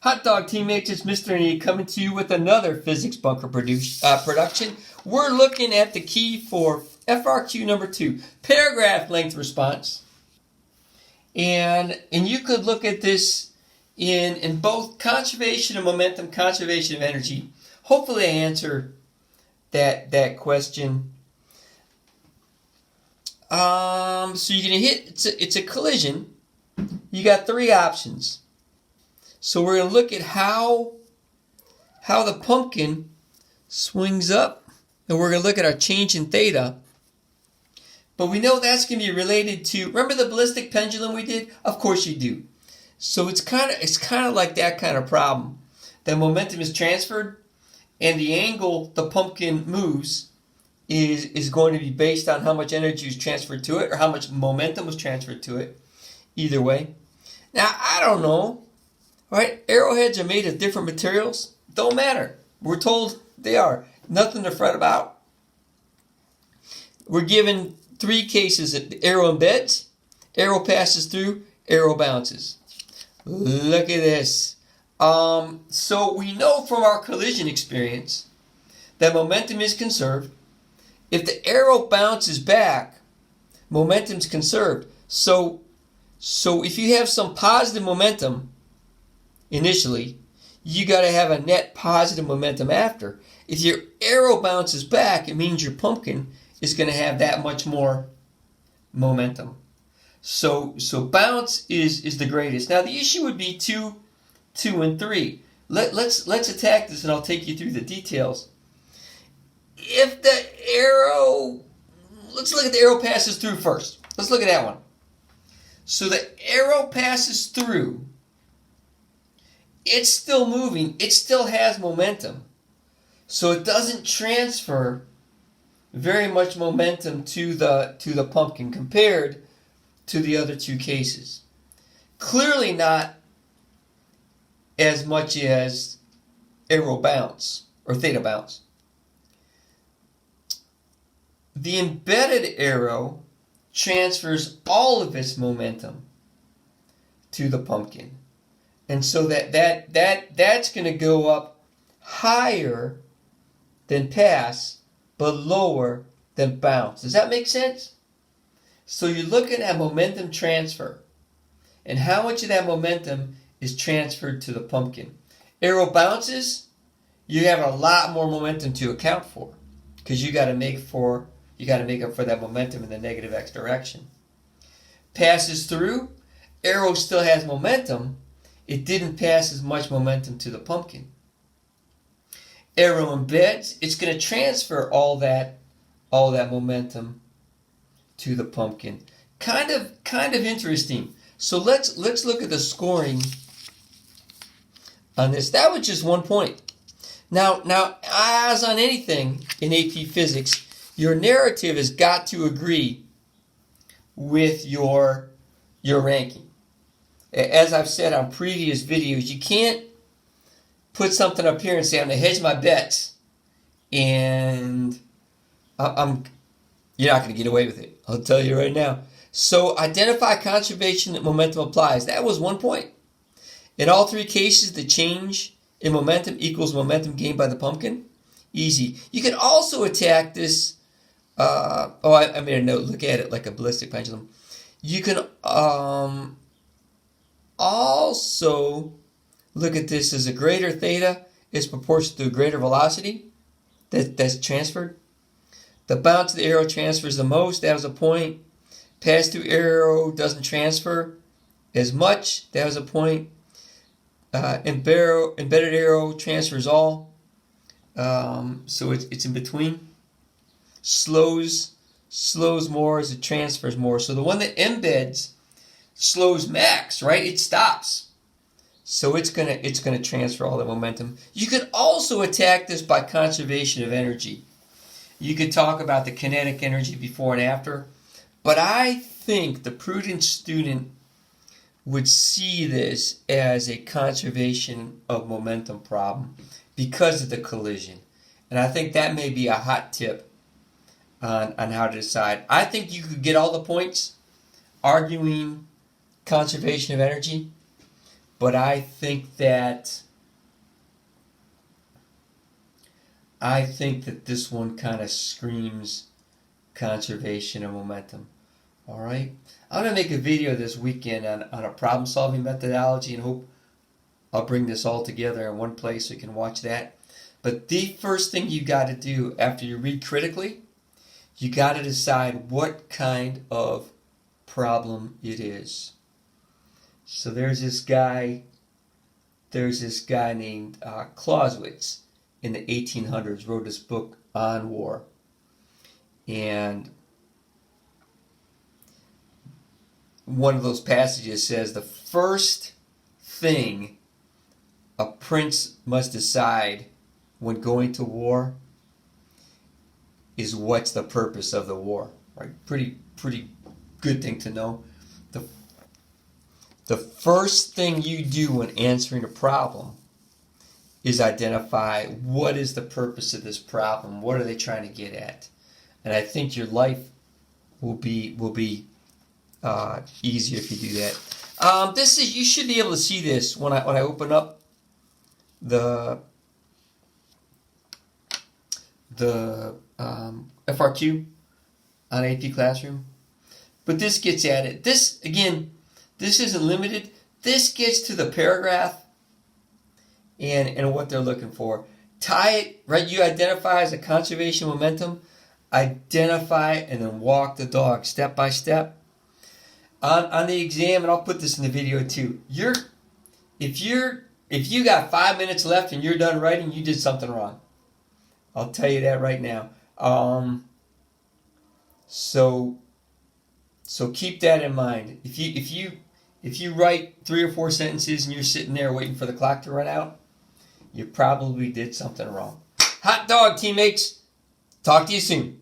Hot dog teammates, it's Mr. E coming to you with another physics bunker production. We're looking at the key for FRQ number 2, paragraph length response. And you could look at this in both conservation of momentum, conservation of energy. Hopefully I answer that question. So you're going to hit, it's a collision. You got 3 options. So we're going to look at how the pumpkin swings up, and we're going to look at our change in theta. But we know that's going to be related to, remember the ballistic pendulum we did? Of course you do. So it's kind of like that kind of problem. The momentum is transferred, and the angle the pumpkin moves is going to be based on how much energy is transferred to it, or how much momentum was transferred to it. Either way. Now, I don't know. Right? Arrowheads are made of different materials. Don't matter. We're told they are. Nothing to fret about. We're given 3 cases. Arrow embeds, arrow passes through, arrow bounces. Look at this. So we know from our collision experience that momentum is conserved. If the arrow bounces back, momentum's conserved. So if you have some positive momentum initially, you got to have a net positive momentum after. If your arrow bounces back, it means your pumpkin is going to have that much more momentum. So bounce is the greatest. Now the issue would be 2, 2, and 3. Let's attack this, and I'll take you through the details. If the arrow, let's look at the arrow passes through first. Let's look at that one. So the arrow passes through. It's still moving. It still has momentum. So it doesn't transfer very much momentum to the pumpkin compared to the other 2 cases. Clearly not as much as arrow bounce or theta bounce. The embedded arrow transfers all of its momentum to the pumpkin. And so that's going to go up higher than pass, but lower than bounce. Does that make sense? So you're looking at momentum transfer, and how much of that momentum is transferred to the pumpkin. Arrow bounces, you have a lot more momentum to account for, because you got to make up for that momentum in the negative x direction. Passes through, arrow still has momentum. It didn't pass as much momentum to the pumpkin. Arrow embeds, it's going to transfer all that momentum to the pumpkin. Kind of interesting. So let's look at the scoring on this. That was just 1 point. Now, as on anything in AP Physics, your narrative has got to agree with your ranking. As I've said on previous videos, you can't put something up here and say, I'm going to hedge my bets, and you're not going to get away with it. I'll tell you right now. So identify conservation that momentum applies. That was 1 point. In all 3 cases, the change in momentum equals momentum gained by the pumpkin. Easy. You can also attack this. I made a note. Look at it like a ballistic pendulum. You can also look at this as a greater theta is proportional to a greater velocity that's transferred. The bounce of the arrow transfers the most. That was a point. Pass through arrow doesn't transfer as much. That was a point. Embedded arrow transfers all. So it's in between. Slows more as it transfers more. So the one that embeds slows max, right? It stops. So it's gonna transfer all the momentum. You could also attack this by conservation of energy. You could talk about the kinetic energy before and after, but I think the prudent student would see this as a conservation of momentum problem because of the collision. And I think that may be a hot tip on how to decide. I think you could get all the points arguing conservation of energy, but I think that this one kind of screams conservation of momentum. All right, I'm gonna make a video this weekend on a problem-solving methodology, and hope I'll bring this all together in one place so you can watch that. But the first thing you got to do after you read critically, you got to decide what kind of problem it is. So there's this guy named Clausewitz in the 1800s, wrote this book on war. And one of those passages says the first thing a prince must decide when going to war is what's the purpose of the war. Right? Pretty good thing to know. The first thing you do when answering a problem is identify what is the purpose of this problem. What are they trying to get at? And I think your life will be easier if you do that. You should be able to see this when I open up the FRQ on AP Classroom. But this gets at it. This isn't limited. This gets to the paragraph and what they're looking for. Tie it, right? You identify as a conservation momentum. Identify and then walk the dog step by step. On the exam, and I'll put this in the video too. If you got 5 minutes left and you're done writing, you did something wrong. I'll tell you that right now. So keep that in mind. If you write 3 or 4 sentences and you're sitting there waiting for the clock to run out, you probably did something wrong. Hot dog, teammates. Talk to you soon.